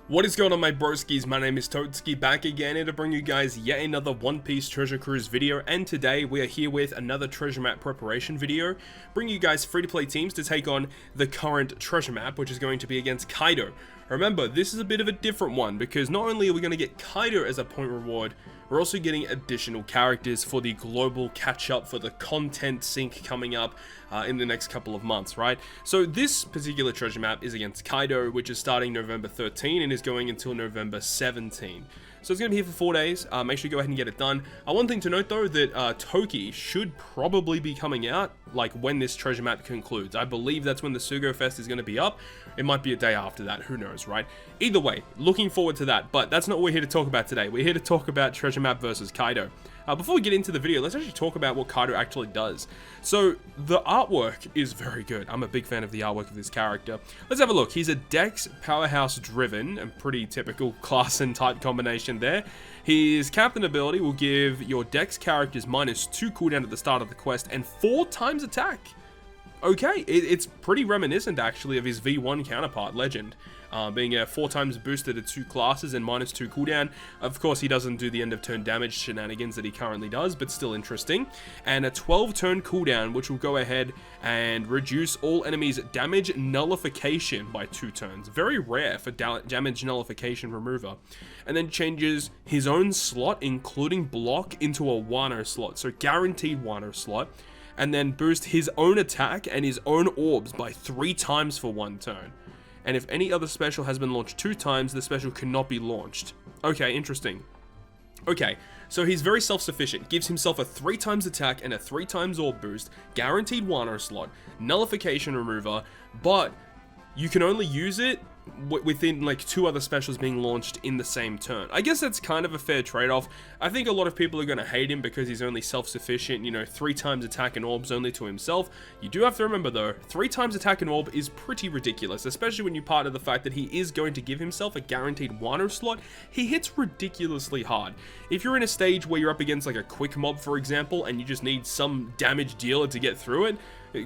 What is going on, my broskiis? My name is Toadskii, back again here to bring you guys yet another One Piece Treasure Cruise video, and today we are here with another treasure map preparation video, bringing you guys free-to-play teams to take on the current treasure map, which is going to be against Kaido. Remember, this is a bit of a different one, because not only are we going to get Kaido as a point reward, we're also getting additional characters for the global catch-up for the content sync coming up in the next couple of months, right? So this particular treasure map is against Kaido, which is starting November 13 and is going until November 17. So it's going to be here for 4 days. Make sure you go ahead and get it done. One thing to note though, that Toki should probably be coming out like when this treasure map concludes. I believe that's when the Sugo Fest is going to be up. It might be a day after that, who knows, right? Either way, looking forward to that, but that's not what we're here to talk about today. We're here to talk about treasure map versus Kaido. Before we get into the video, let's actually talk about what Kaido actually does. So, the artwork is very good. I'm a big fan of the artwork of this character. Let's have a look. He's a Dex powerhouse driven, and pretty typical class and type combination there. His captain ability will give your Dex characters -2 cooldown at the start of the quest and 4 times attack. Okay, it's pretty reminiscent actually of his V1 counterpart, Legend. Being a 4 times booster to 2 classes and -2 cooldown. Of course, he doesn't do the end of turn damage shenanigans that he currently does, but still interesting. And a 12 turn cooldown, which will go ahead and reduce all enemies' damage nullification by 2 turns. Very rare for damage nullification remover. And then changes his own slot, including block, into a Wano slot. So guaranteed Wano slot. And then boost his own attack and his own orbs by 3 times for 1 turn. And if any other special has been launched 2 times, the special cannot be launched. Okay, interesting. Okay, so he's very self-sufficient, gives himself a 3 times attack and a 3 times orb boost, guaranteed Wano slot, nullification remover, but you can only use it within like 2 other specials being launched in the same turn. I guess that's kind of a fair trade-off. I think a lot of people are going to hate him because he's only self-sufficient, you know, 3 times attack and orbs only to himself. You do have to remember though, 3 times attack and orb is pretty ridiculous, especially when you partner the fact that he is going to give himself a guaranteed Wano slot. He hits ridiculously hard. If you're in a stage where you're up against like a quick mob, for example, and you just need some damage dealer to get through it,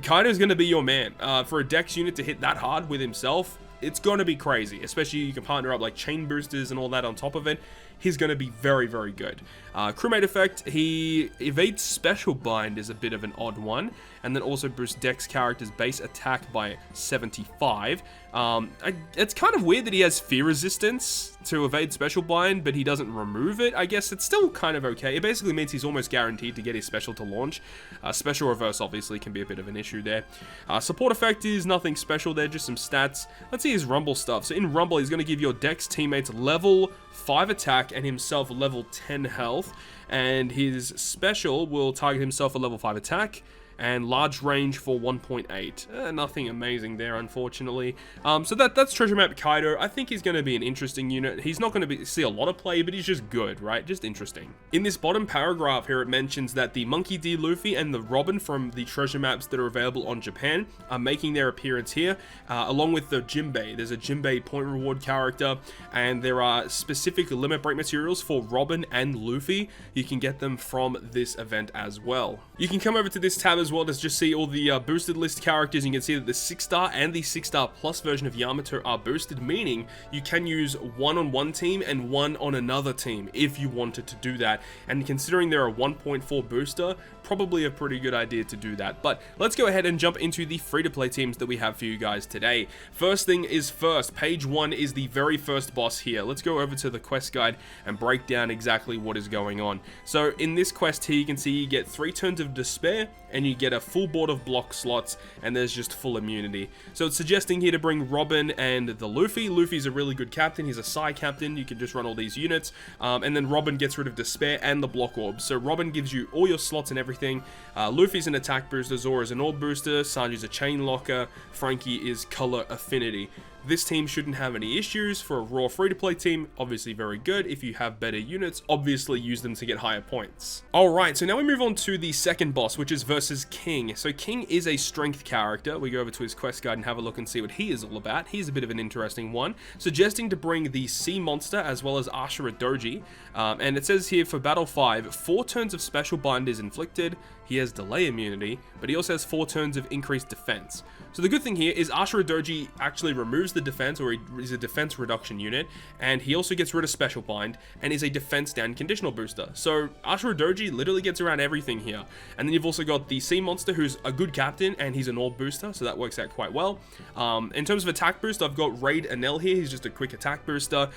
Kaido's going to be your man. For a Dex unit to hit that hard with himself, it's going to be crazy, especially you can partner up like chain boosters and all that on top of it. He's going to be very, very good. Crewmate effect, he evades special bind is a bit of an odd one, and then also boosts Dex characters base attack by 75. It's kind of weird that he has fear resistance to evade special bind, but he doesn't remove it. I guess it's still kind of okay. It basically means he's almost guaranteed to get his special to launch. Special reverse obviously can be a bit of an issue there. Support effect is nothing special there, just some stats. Let's see his Rumble stuff. So in Rumble, he's going to give your Dex teammates level 5 attack and himself level 10 health, and his special will target himself a level 5 attack and large range for 1.8. Nothing amazing there, unfortunately. So that's treasure map Kaido. I think he's going to be an interesting unit. He's not going to see a lot of play, but he's just good, right? Just interesting. In this bottom paragraph here, it mentions that the Monkey D. Luffy and the Robin from the treasure maps that are available on Japan are making their appearance here, along with the Jinbei. There's a Jinbei point reward character, and there are specific limit break materials for Robin and Luffy. You can get them from this event as well. You can come over to this tab as well to just see all the boosted list characters. You can see that the 6-star and the 6-star plus version of Yamato are boosted, meaning you can use one on one team and one on another team if you wanted to do that. And considering they're a 1.4 booster, probably a pretty good idea to do that. But let's go ahead and jump into the free-to-play teams that we have for you guys today. First thing is first, page 1 is the very first boss here. Let's go over to the quest guide and break down exactly what is going on. So in this quest here, you can see you get 3 turns of despair and you get a full board of block slots, and there's just full immunity. So it's suggesting here to bring Robin and the Luffy. Luffy's a really good captain. He's a side captain. You can just run all these units. And then Robin gets rid of despair and the block orbs. So Robin gives you all your slots and everything. Luffy's an attack booster, Zoro's an orb booster, Sanji's a chain locker, Frankie is color affinity. This team shouldn't have any issues. For a raw free-to-play team, obviously very good. If you have better units, obviously use them to get higher points. Alright, so now we move on to the second boss, which is versus King. So King is a strength character. We go over to his quest guide and have a look and see what he is all about. He's a bit of an interesting one, suggesting to bring the Sea Monster as well as Ashura Doji. And it says here for Battle 5, 4 turns of special bind is inflicted. He has delay immunity, but he also has 4 turns of increased defense. So the good thing here is Ashura actually removes the defense, or is a defense reduction unit, and he also gets rid of special bind and is a defense down conditional booster. So Ashura literally gets around everything here. And then you've also got the sea monster, who's a good captain, and he's an orb booster, so that works out quite well. In terms of attack boost, I've got Raid Enel here. He's just a quick attack booster.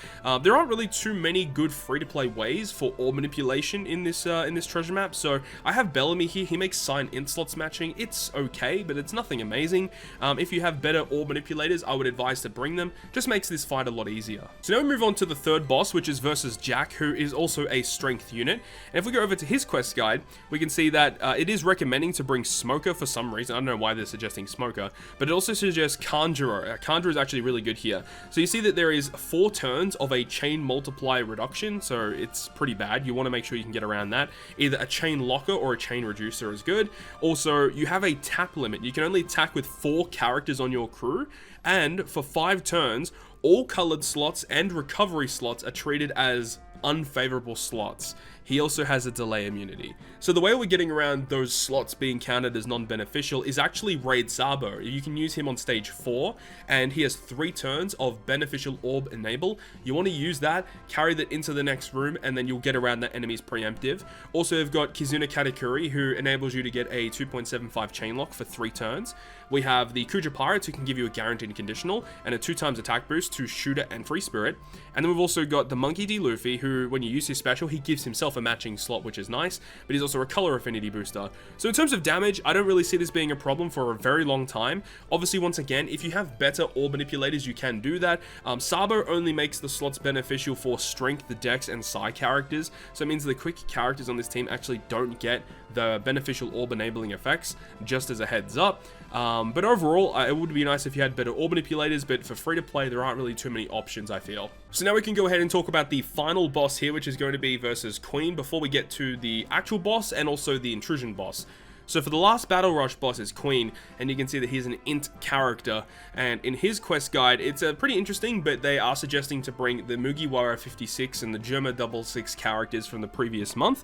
There aren't really too many good free-to-play ways for orb manipulation in this treasure map. So I have Bellamy here. He makes sign int slots matching. It's okay, but it's nothing amazing. If you have better orb manipulators, I would advise to bring them. Just makes this fight a lot easier. So now we move on to the third boss, which is versus Jack, who is also a strength unit. And if we go over to his quest guide, we can see that it is recommending to bring Smoker for some reason. I don't know why they're suggesting Smoker, but it also suggests Conjurer. Conjurer is actually really good here. So you see that there is 4 turns of a chain multiplier reduction, so it's pretty bad. You want to make sure you can get around that. Either a chain locker or a chain reducer is good. Also, you have a tap limit. You can only attack with 4 characters on your crew, and for 5 turns, all colored slots and recovery slots are treated as unfavorable slots. He also has a delay immunity. So the way we're getting around those slots being counted as non-beneficial is actually Raid Sabo. You can use him on stage 4, and he has 3 turns of beneficial orb enable. You want to use that, carry that into the next room, and then you'll get around that enemy's preemptive. Also, we've got Kizuna Katakuri, who enables you to get a 2.75 chain lock for 3 turns. We have the Kuja Pirates, who can give you a guaranteed conditional and a 2x attack boost to Shooter and Free Spirit. And then we've also got the Monkey D. Luffy, who, when you use his special, he gives himself a matching slot, which is nice, but he's also a color affinity booster. So in terms of damage, I don't really see this being a problem for a very long time. Obviously, once again, if you have better orb manipulators, you can do that. Sabo only makes the slots beneficial for strength, the dex, and psi characters, so it means the quick characters on this team actually don't get the beneficial orb enabling effects, just as a heads up. But overall, it would be nice if you had better orb manipulators, but for free to play, there aren't really too many options, I feel. So now we can go ahead and talk about the final boss here, which is going to be versus Queen, before we get to the actual boss and also the Intrusion boss. So for the last Battle Rush boss is Queen, and you can see that he's an int character, and in his quest guide, it's pretty interesting, but they are suggesting to bring the Mugiwara 56 and the Germa 66 characters from the previous month.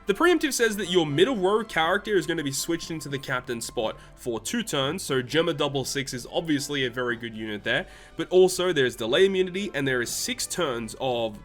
The preemptive says that your middle row character is going to be switched into the captain spot for 2 turns, so Gemma 66 is obviously a very good unit there, but also there's delay immunity, and there is 6 turns of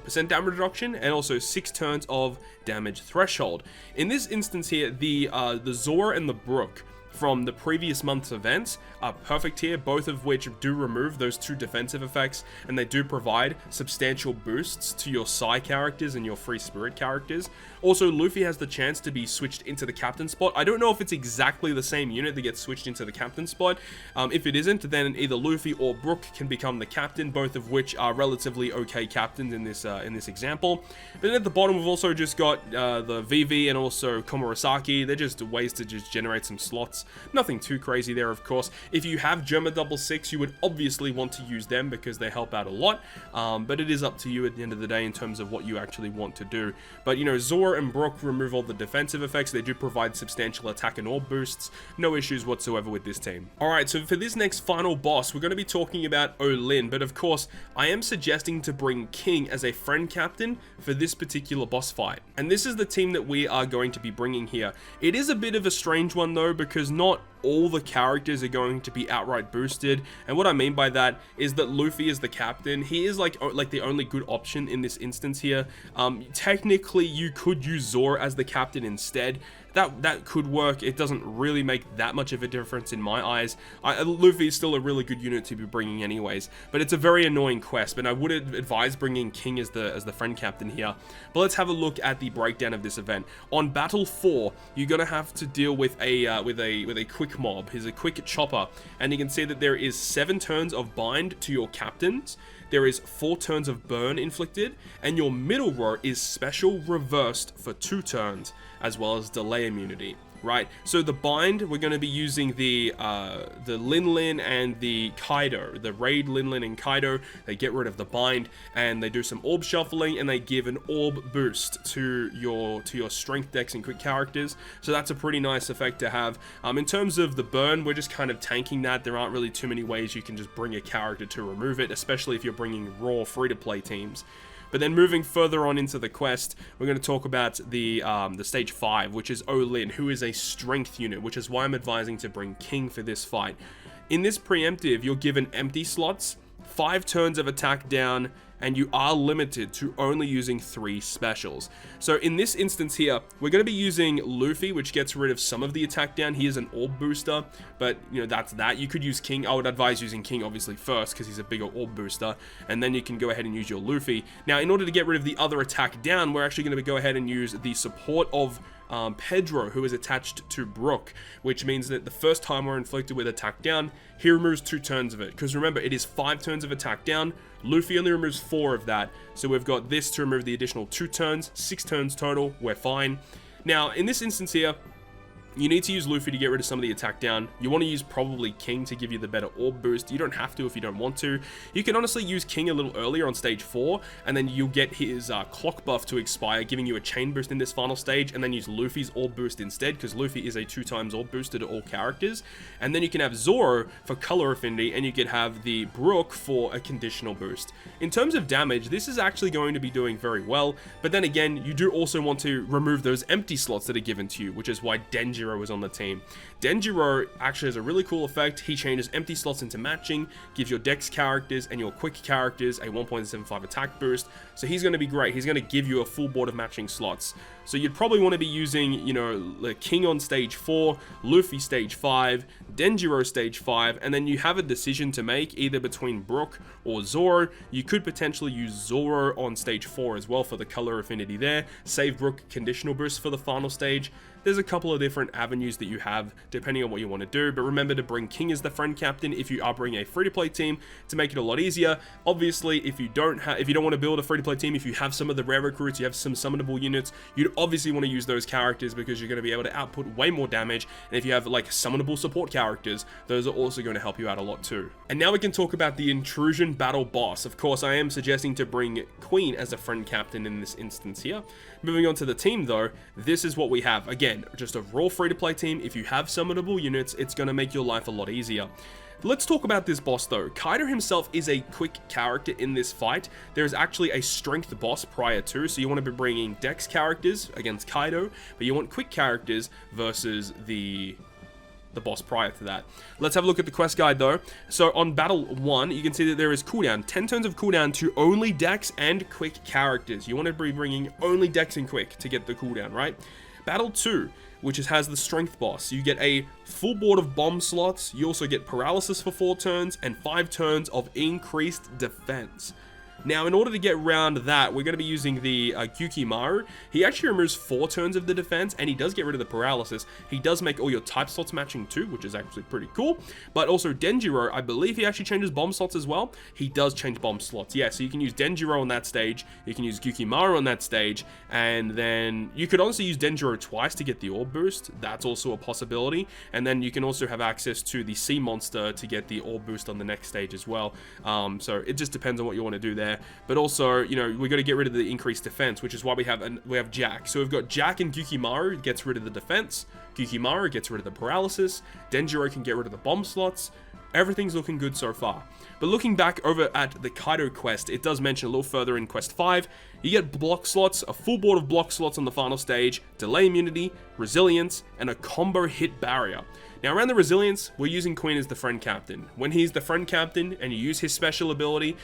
percent damage reduction, and also 6 turns of damage threshold. In this instance here, the Zora and the Brook from the previous month's events are perfect here, both of which do remove those 2 defensive effects, and they do provide substantial boosts to your Psi characters and your Free Spirit characters. Also, Luffy has the chance to be switched into the captain spot. I don't know if it's exactly the same unit that gets switched into the captain spot. If it isn't, then either Luffy or Brook can become the captain, both of which are relatively okay captains in this example. But then at the bottom, we've also just got the VV and also Komurasaki. They're just ways to just generate some slots. Nothing too crazy there, of course. If you have Germa 66, you would obviously want to use them because they help out a lot, but it is up to you at the end of the day in terms of what you actually want to do. But, you know, Zora and Brook remove all the defensive effects. They do provide substantial attack and orb boosts. No issues whatsoever with this team. Alright, so for this next final boss, we're going to be talking about Olin, but of course, I am suggesting to bring King as a friend captain for this particular boss fight. And this is the team that we are going to be bringing here. It is a bit of a strange one though, because not all the characters are going to be outright boosted, and what I mean by that is that Luffy is the captain. He is like the only good option in this instance here. Technically, you could use Zoro as the captain instead. That could work. It doesn't really make that much of a difference in my eyes. Luffy is still a really good unit to be bringing anyways, but it's a very annoying quest, but I would advise bringing King as the friend captain here. But let's have a look at the breakdown of this event. On Battle 4, you're gonna have to deal with a quick mob. He's a quick chopper, and you can see that there is 7 turns of bind to your captains. There is 4 turns of burn inflicted, and your middle row is special reversed for 2 turns, as well as delay immunity. Right, so the bind, we're going to be using the Lin and the Kaido, the Raid Lin and Kaido. They get rid of the bind, and they do some orb shuffling, and they give an orb boost to your strength, dex, and quick characters. So that's a pretty nice effect to have. In terms of the burn, we're just kind of tanking that. There aren't really too many ways you can just bring a character to remove it, especially if you're bringing raw free-to-play teams. But then moving further on into the quest, we're going to talk about the stage 5, which is Olin, who is a strength unit, which is why I'm advising to bring King for this fight. In this preemptive, you're given empty slots, 5 turns of attack down, and you are limited to only using 3 specials. So in this instance here, we're going to be using Luffy, which gets rid of some of the attack down. He is an orb booster, but you know, that's that. You could use King. I would advise using King obviously first because he's a bigger orb booster, and then you can go ahead and use your Luffy. Now, in order to get rid of the other attack down, we're actually going to go ahead and use the support of Pedro, who is attached to Brook, which means that the first time we're inflicted with attack down, he removes 2 turns of it, because remember, it is 5 turns of attack down. Luffy only removes 4 of that, so we've got this to remove the additional 2 turns, 6 turns total. We're fine. Now, in this instance here, you need to use Luffy to get rid of some of the attack down. You want to use probably King to give you the better orb boost. You don't have to if you don't want to. You can honestly use King a little earlier on stage 4, and then you'll get his clock buff to expire, giving you a chain boost in this final stage, and then use Luffy's orb boost instead, because Luffy is a 2 times orb booster to all characters. And then you can have Zoro for color affinity, and you could have the Brook for a conditional boost. In terms of damage, this is actually going to be doing very well, but then again, you do also want to remove those empty slots that are given to you, which is why Denjiro is on the team. Denjiro actually has a really cool effect. He changes empty slots into matching, gives your Dex characters and your Quick characters a 1.75 attack boost, so he's going to be great. He's going to give you a full board of matching slots. So you'd probably want to be using, you know, the King on stage 4, Luffy stage 5, Denjiro stage 5, and then you have a decision to make either between Brook or Zoro. You could potentially use Zoro on stage 4 as well for the color affinity there, save Brook conditional boost for the final stage. There's a couple of different avenues that you have depending on what you want to do, but remember to bring King as the friend captain if you are bringing a free-to-play team to make it a lot easier. Obviously, if you don't want to build a free-to-play team, if you have some of the rare recruits, you have some summonable units, you'd obviously want to use those characters because you're going to be able to output way more damage. And if you have like summonable support characters, those are also going to help you out a lot too. And now we can talk about the Intrusion battle boss. Of course, I am suggesting to bring Queen as a friend captain in this instance here. Moving on to the team though, this is what we have. Again, just a raw free-to-play team. If you have summonable units, it's going to make your life a lot easier. Let's talk about this boss though. Kaido himself is a quick character in this fight. There is actually a strength boss prior to, so you want to be bringing Dex characters against Kaido, but you want quick characters versus the boss prior to that. Let's have a look at the quest guide though. So on battle 1, you can see that there is cooldown, 10 turns of cooldown to only Dex and quick characters. You want to be bringing only Dex and quick to get the cooldown, right? Battle 2, which has the strength boss. You get a full board of bomb slots. You also get paralysis for 4 turns and 5 turns of increased defense. Now, in order to get around that, we're going to be using the Gyukimaru. He actually removes 4 turns of the defense, and he does get rid of the paralysis. He does make all your type slots matching too, which is actually pretty cool. But also Denjiro, I believe he actually changes bomb slots as well. He does change bomb slots, yeah. So you can use Denjiro on that stage, you can use Gyukimaru on that stage, and then you could also use Denjiro twice to get the orb boost. That's also a possibility. And then you can also have access to the sea monster to get the orb boost on the next stage as well. So it just depends on what you want to do there. But also, you know, we got to get rid of the increased defense, which is why we have Jack. So we've got Jack and Gyukimaru gets rid of the defense. Gyukimaru gets rid of the paralysis. Denjiro can get rid of the bomb slots. Everything's looking good so far. But looking back over at the Kaido quest, it does mention a little further in quest 5, you get block slots, a full board of block slots on the final stage, delay immunity, resilience, and a combo hit barrier. Now around the resilience, we're using Queen as the friend captain. When he's the friend captain and you use his special ability,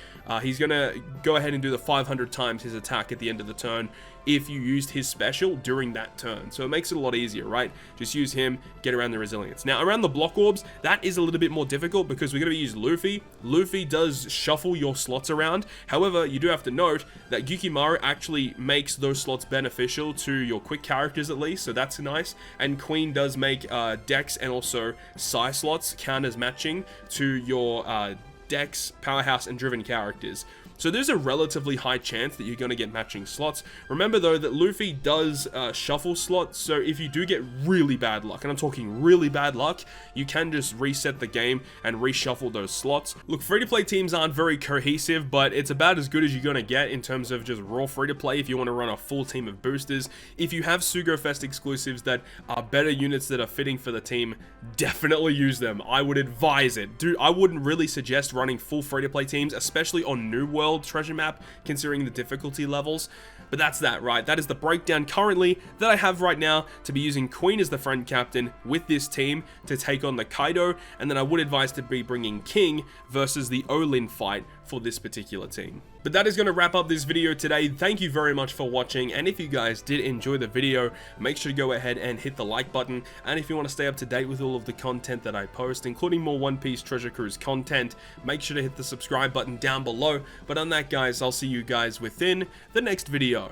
he's going to go ahead and do the 500 times his attack at the end of the turn if you used his special during that turn. So it makes it a lot easier, right? Just use him, get around the resilience. Now around the block orbs, that is a little bit more difficult because we're going to use Luffy. Luffy does shuffle your slots around. However, you do have to note that Gyukimaru actually makes those slots beneficial to your quick characters at least, so that's nice. And Queen does make Dex and also Psi slots count as matching to your Dex, Powerhouse, and Driven characters. So there's a relatively high chance that you're going to get matching slots. Remember though that Luffy does shuffle slots, so if you do get really bad luck, and I'm talking really bad luck, you can just reset the game and reshuffle those slots. Look, free-to-play teams aren't very cohesive, but it's about as good as you're going to get in terms of just raw free-to-play if you want to run a full team of boosters. If you have SugoFest exclusives that are better units that are fitting for the team, definitely use them. I would advise it. Dude, I wouldn't really suggest running full free-to-play teams, especially on New World treasure map, considering the difficulty levels. But that's that, right? That is the breakdown currently that I have right now, to be using Queen as the friend captain with this team to take on the Kaido, and then I would advise to be bringing King versus the Olin fight for this particular team. But that is going to wrap up this video today. Thank you very much for watching, and if you guys did enjoy the video, make sure to go ahead and hit the like button, and if you want to stay up to date with all of the content that I post, including more One Piece Treasure Cruise content, make sure to hit the subscribe button down below. But on that, guys, I'll see you guys within the next video.